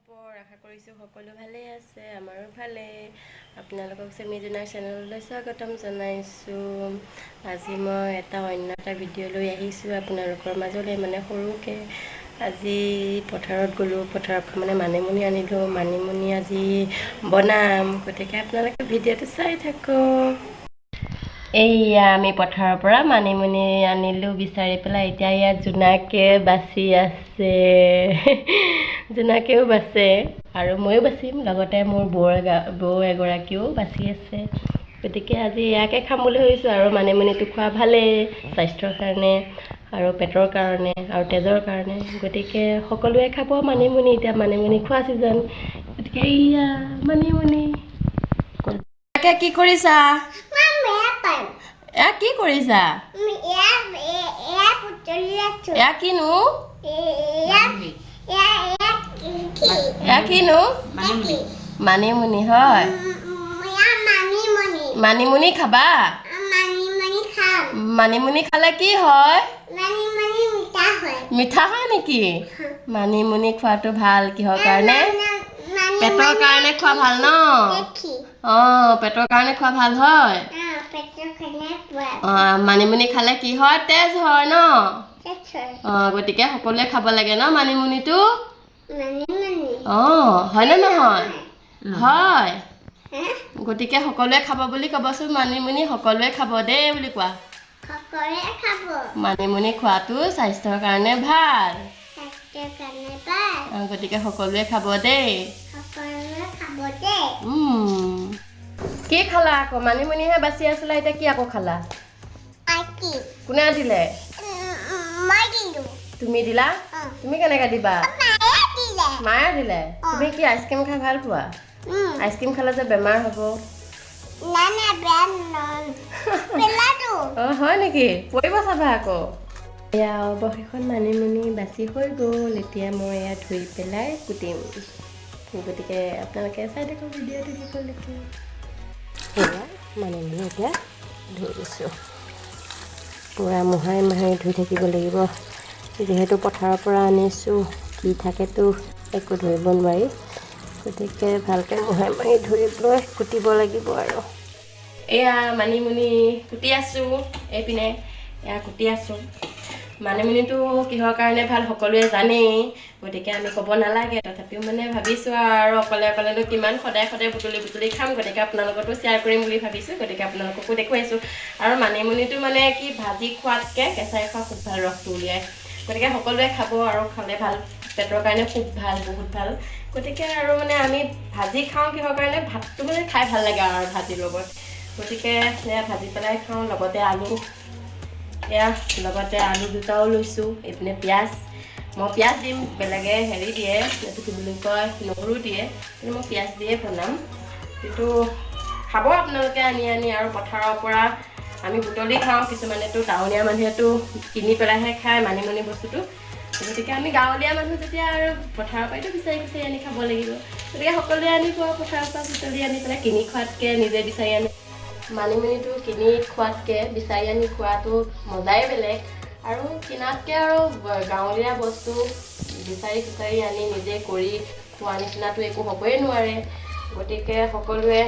খবৰ আশা কৰিছোঁ সকলো ভালেই আছে আমাৰো ভালে আপোনালোকক চেমিজনাৰ চেনেললৈ স্বাগতম জনাইছোঁ আজি মই অন্য এটা ভিডিঅ' লৈ আহিছোঁ আপোনালোকৰ মাজলৈ মানে সৰুকৈ আজি পথাৰত গ'লোঁ পথাৰত মানে মানিমুনি আনিলোঁ মানিমুনি আজি বনাম গতিকে আপোনালোকে ভিডিঅ'টো চাই থাকক এইয়া আমি পথাৰৰ পৰা মানিমুনি আনিলোঁ বিচাৰি পেলাই এতিয়া ইয়াত জোনাকে বাচি আছে জোনাকেও বাচে আৰু ময়ো বাচিম লগতে মোৰ বৌ এগৰাকীও বাচি আছে গতিকে আজি ইয়াকে খাম বুলি ভাবিছোঁ আৰু মানিমুনিটো খোৱা ভালেই স্বাস্থ্যৰ কাৰণে আৰু পেটৰ কাৰণে আৰু তেজৰ কাৰণে গতিকে সকলোৱে খাব মানিমুনি এতিয়া মানিমুনি খোৱা ছিজন গতিকে এইয়া মানিমুনি কি কৰিছা এয়া কি কৰিছা এয়া কিনো এয়া কিনো মানিমুনি হয় মানিমুনি খাবা মানিমুনি খালে কি হয় মিঠা হয় নেকি মানিমুনি খোৱাটো ভাল কিহৰ কাৰণে পেটৰ কাৰণে খোৱা ভাল ন পেটৰ কাৰণে খোৱা ভাল হয় মানিমুনি খালে কি হয় তেজ হয় ন গতিকে সকলোৱে খাব লাগে ন মানিমুনিটো হয় নে নহয় হয় গতিকে সকলোৱে খাব বুলি ক'বচোন মানিমুনি সকলোৱে খাব দেই বুলি কোৱা মানিমুনি খোৱাটো স্বাস্থ্যৰ কাৰণে ভাল গতিকে সকলোৱে খাব দেই কি খালা আকৌ মানিমুনিহে বাচি আছিলা এতিয়া কি আকৌ খালা কোনে দিলে তুমি দিলা তুমি কেনেকৈ দিবা মায়ে দিলে তুমি কি আইচক্ৰীম খাই ভাল পোৱা আইচক্ৰীম খালে যে বেমাৰ হ'ব হয় নেকি পৰিব চাবা আকৌ এয়া অৱশেষত মানিমুনি বাচি হৈ গ'ল এতিয়া মই এয়া ধুই পেলাই কুটিম গতিকে আপোনালোকে চাই থাকক ভিডিঅ'টো দীঘলৈকে এয়া মানিমুনি এতিয়া ধুই দিছোঁ পূৰা মোহাৰি ধুই থাকিব লাগিব যিহেতু পথাৰৰ পৰা আনিছোঁ কি থাকেতো একো ধৰিব নোৱাৰি গতিকে ভালকৈ মোহাৰি ধুই লৈ কুটিব লাগিব আৰু এয়া মানিমুনি কুটি আছোঁ এইপিনে এয়া কুটি আছোঁ মানিমুনিটো কিহৰ কাৰণে ভাল সকলোৱে জানেই গতিকে আমি ক'ব নালাগে তথাপিও মানে ভাবিছোঁ আৰু অকলেনো কিমান সদায় বুটলি খাম গতিকে আপোনালোকতো শ্বেয়াৰ কৰিম বুলি ভাবিছোঁ গতিকে আপোনালোককো দেখুৱাইছোঁ আৰু মানিমুনিটো মানে কি ভাজি খোৱাতকৈ কেঁচাই খোৱা খুব ভাল ৰসটো উলিয়াই গতিকে সকলোৱে খাব আৰু খালে ভাল পেটৰ কাৰণে খুব ভাল বহুত ভাল গতিকে আৰু মানে আমি ভাজি খাওঁ কিহৰ কাৰণে ভাতটো মানে খাই ভাল লাগে আৰু ভাজিৰ লগত গতিকে এয়া ভাজি পেলাই খাওঁ লগতে আলু দুটাও লৈছোঁ এইপিনে পিঁয়াজ মই পিঁয়াজ দিম বেলেগে হেৰি দিয়ে এইটো কি বুলি কয় নহৰু দিয়ে কিন্তু মই পিঁয়াজ দিয়ে বনাম কিন্তু খাব আপোনালোকে আনি আৰু পথাৰৰ পৰা আমি বুটলি খাওঁ কিছুমানেতো টাউনীয়া মানুহেতো কিনি পেলাইহে খায় মানিমুনি বস্তুটো গতিকে আমি গাঁৱলীয়া মানুহ যেতিয়া আৰু পথাৰৰ পৰাইতো বিচাৰি আনি খাব লাগিব গতিকে সকলোৱে আনিব পথাৰৰ পৰা বুটলি আনি পেলাই কিনি খোৱাতকৈ নিজে বিচাৰি আনি মানিমুনিটো কিনি খোৱাতকৈ বিচাৰি আনি খোৱাটো মজাই বেলেগ আৰু কিনাতকৈ আৰু গাঁৱলীয়া বস্তু বিচাৰি আনি নিজে কৰি খোৱা নিচিনাটো একো হ'বই নোৱাৰে গতিকে সকলোৱে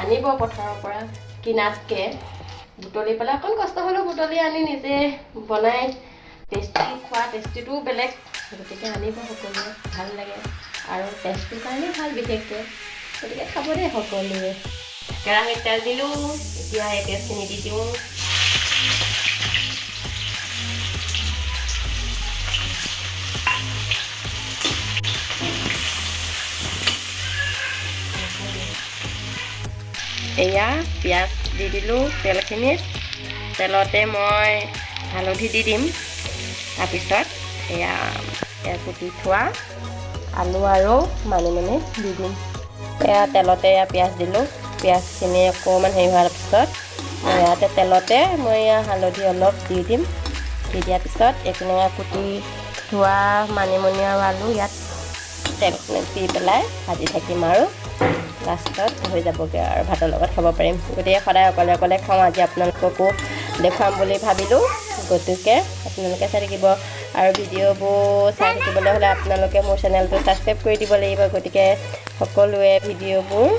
আনিব পথাৰৰ পৰা কিনাতকৈ বুটলি পেলাই অকণ কষ্ট হ'লেও বুটলি আনি নিজে বনাই টেষ্টিটোও বেলেগ গতিকে আনিব সকলোৱে ভাল লাগে আৰু টেষ্টটোৰ কাৰণে ভাল বিশেষকৈ গতিকে খাব দেই সকলোৱে কেৰাহীত তেল দিলোঁ এতিয়া এই পেষ্টখিনি দি দিওঁ এয়া পিঁয়াজ দি দিলোঁ তেলখিনিত তেলতে মই হালধি দি দিম তাৰপিছত এয়া কুটি থোৱা আলু আৰু মানিমুনি দি দিম এয়া তেলতে পিঁয়াজ দিলোঁ পিঁয়াজখিনি অকণমান হেৰি হোৱাৰ পিছত ইয়াতে তেলতে মই হালধি অলপ দি দিম দি দিয়াৰ পিছত এইপিনে কুটি থোৱা মানিমুনি আৰু আলু ইয়াত দি পেলাই ভাজি থাকিম আৰু লাষ্টত হৈ যাবগৈ আৰু ভাতৰ লগত খাব পাৰিম গতিকে সদায় অকলে খাওঁ আজি আপোনালোককো দেখুৱাম বুলি ভাবিলোঁ গতিকে আপোনালোকে চাই থাকিব আৰু ভিডিঅ'বোৰ চাই থাকিবলৈ হ'লে আপোনালোকে মোৰ চেনেলটো ছাবস্ক্ৰাইব কৰি দিব লাগিব গতিকে সকলোৱে ভিডিঅ'বোৰ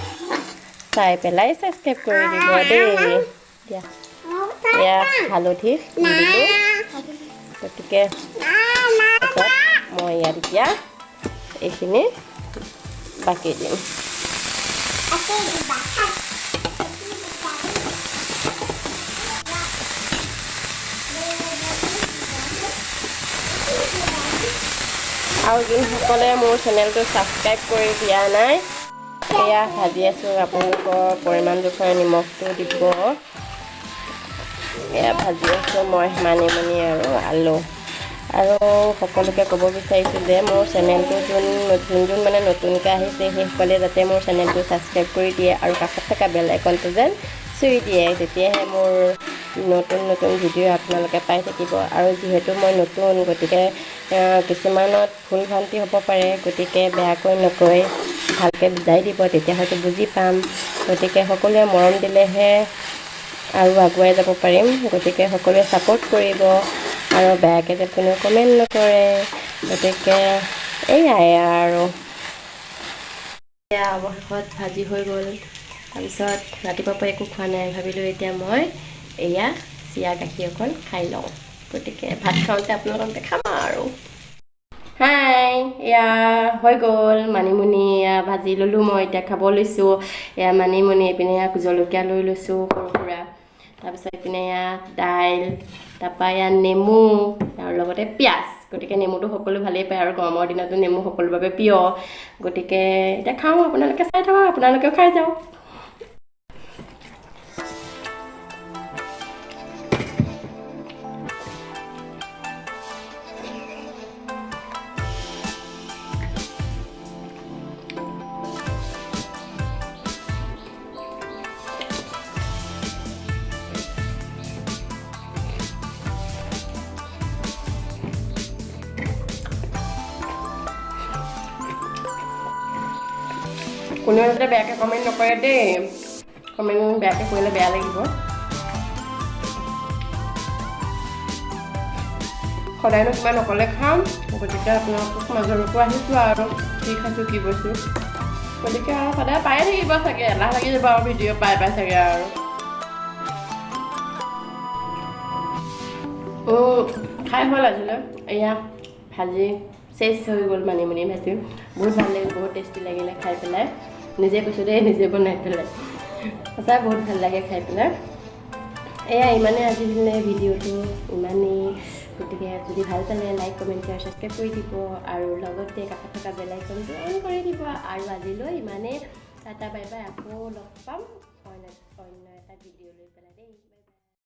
চাই পেলাই ছাবস্ক্ৰাইব কৰি দিব দেই দিয়া এয়া হালধি দিলোঁ গতিকে পাছত মই ইয়াত এতিয়া এইখিনি বাকি দিম আৰু যোনসকলে মোৰ চেনেলটো ছাবস্ক্ৰাইব কৰি দিয়া নাই এয়া ভাজি আছোঁ আপোনালোকৰ পৰিমাণ জোখৰ নিমখটো দিব এয়া ভাজি আছোঁ মই মানিমুনি আৰু আলু আৰু সকলোকে ক'ব বিচাৰিছোঁ যে মোৰ চেনেলটো যোন মানে নতুনকৈ আহিছে সেইসকলে যাতে মোৰ চেনেলটো ছাবস্ক্ৰাইব কৰি দিয়ে আৰু কাষত থকা বেল আইকনটো যেন চুই দিয়ে তেতিয়াহে মোৰ নতুন ভিডিঅ' আপোনালোকে পাই থাকিব আৰু যিহেতু মই নতুন গতিকে কিছুমানত ভুল ভ্ৰান্তি হ'ব পাৰে গতিকে বেয়াকৈ নকৈ ভালকৈ বুজাই দিব তেতিয়া হয়তো বুজি পাম গতিকে সকলোৱে মৰম দিলেহে আৰু আগুৱাই যাব পাৰিম গতিকে সকলোৱে ছাপোৰ্ট কৰিব আৰু বেয়াকৈ যে কোনেও কমেণ্ট নকৰে গতিকে এয়াই আৰু এয়া অৱশেষত ভাজি হৈ গ'ল তাৰপিছত ৰাতিপুৱাৰ পৰা একো খোৱা নাই ভাবিলোঁ এতিয়া মই এয়া চিৰা গাখীৰ অকণ খাই লওঁ গতিকে ভাত খাওঁতে আপোনালোকক দেখাম আৰু হাই এয়া হৈ গ'ল মানিমুনি এয়া ভাজি ল'লোঁ মই এতিয়া খাব লৈছোঁ এয়া মানিমুনি এইপিনে এয়া জলকীয়া লৈ লৈছোঁ সৰু সুৰা তাৰপিছত এইপিনে এয়া দাইল তাৰপৰা এয়া নেমু আৰু লগতে পিঁয়াজ গতিকে নেমুটো সকলো ভালেই পায় আৰু গৰমৰ দিনতো নেমু সকলোৰ বাবে প্ৰিয় গতিকে এতিয়া খাওঁ আপোনালোকে চাই থাকক আপোনালোকেও খাই যাওক কোনেও যাতে বেয়াকৈ কমেণ্ট নকৰে দেই কমেণ্ট বেয়াকৈ কৰিলে বেয়া লাগিব সদায়নো কিমান অকলে খাম গতিকে আপোনালোকক মাজৰকো আহিছোঁ আৰু কি খাইছোঁ কি বস্তু গতিকে আৰু সদায় পায়ে থাকিব চাগে এলাহ লাগি যাব আৰু ভিডিঅ' পাই চাগে আৰু খাই হ'ল আজিলৈ এয়া ভাজি চেচ হৈ গ'ল মানিমুনি ভাজি বহুত ভাল লাগিল বহুত টেষ্টি লাগিলে খাই পেলাই নিজে কৈছোঁ দেই নিজে বনাই পেলাই সঁচাই বহুত ভাল লাগে খাই পেলাই এয়া ইমানেই আজিলৈ ভিডিঅ'টো ইমানেই গতিকে যদি ভাল পালে লাইক কমেণ্ট শ্বেয়াৰ ছাবস্ক্ৰাইব কৰি দিব আৰু লগতে কাষত থকা বেল আইকনটো অন কৰি দিব আৰু আজিলৈ ইমানেই টাটা বাই বাই আকৌ লগ পাম